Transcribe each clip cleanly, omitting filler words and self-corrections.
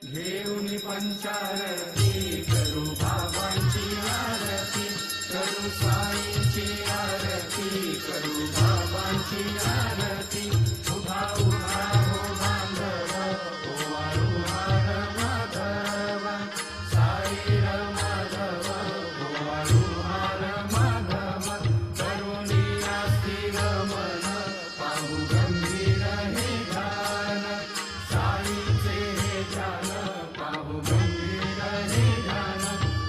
घेऊन पंचारती करू बाबांची आरती, करू साईंची आरती, करू बाबांची आरती. उभा उभा हो बांधव, ओवाळू हार माधव, साई माधव, ओवाळू हार माधव. करुणी आस्तिक मन, पाहू गंभीर हे ध्यान, साईचे हे ध्यान, पाहू गंभीर हे ध्यान.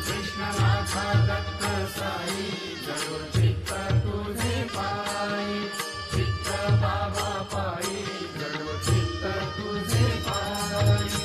कृष्णनाथा दत्त साई, जळो चित्त तुझे पायी, चित्त बाबा पायी, जळो चित्त तुझे पायी.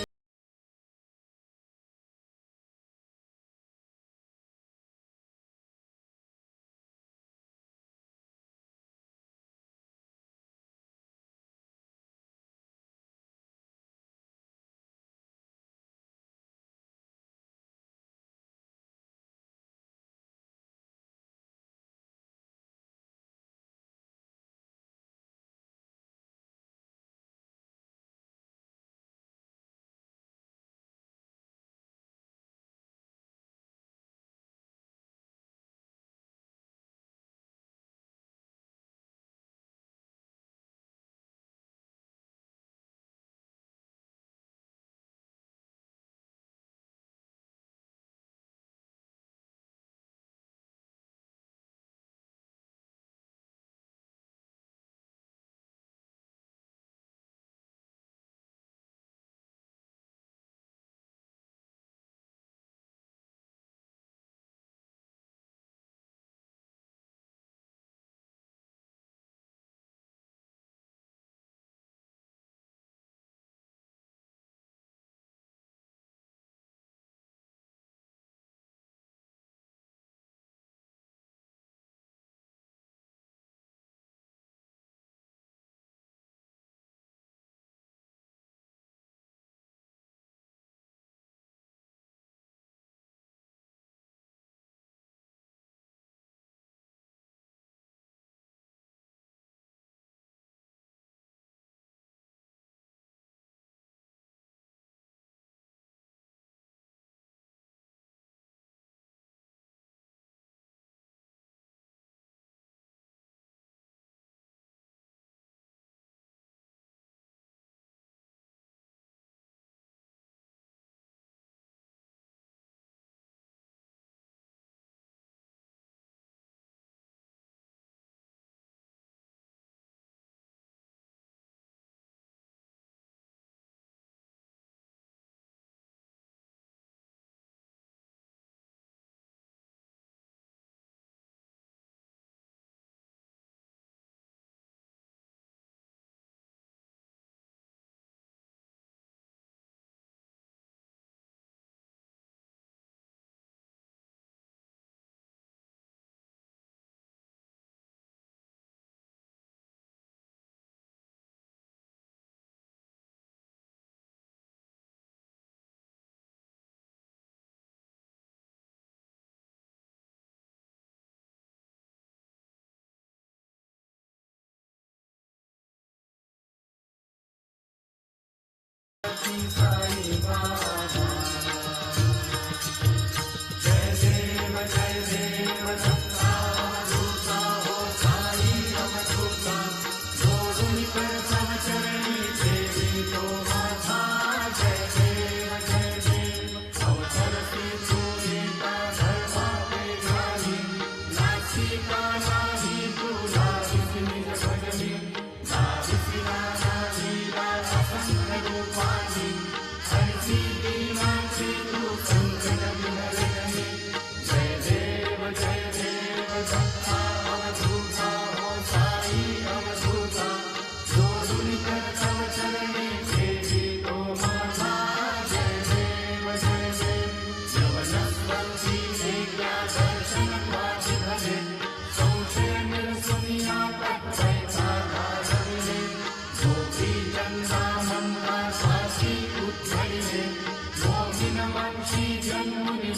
साई बाबा, जय देव जय देव दत्ता अवधूता, हो साई अवधूता. जोडून कर तव चरणी देवी तो माझा. जय देव जय देव. अवतरती तू एका धर्मा वेगाने, नासिका नाही तुला दिसली भजनी, ना दिसला नाही असंख्य रूपानी, हरसी दीनाची तू संकट विहरणी. जय देव दत्ता अवधूता, हो साई अवधूता. जोडून कर तव चरणी देवी तो माझा. जय देव जय देव. यवनस्वती वेगळ्या दर्शन माझी भले, संशय निरसुनिया कट्टयचा घालविले. गोपी जन्मा मंगा सासी उद्धरिले, मोहिन वंशी जन्मुनि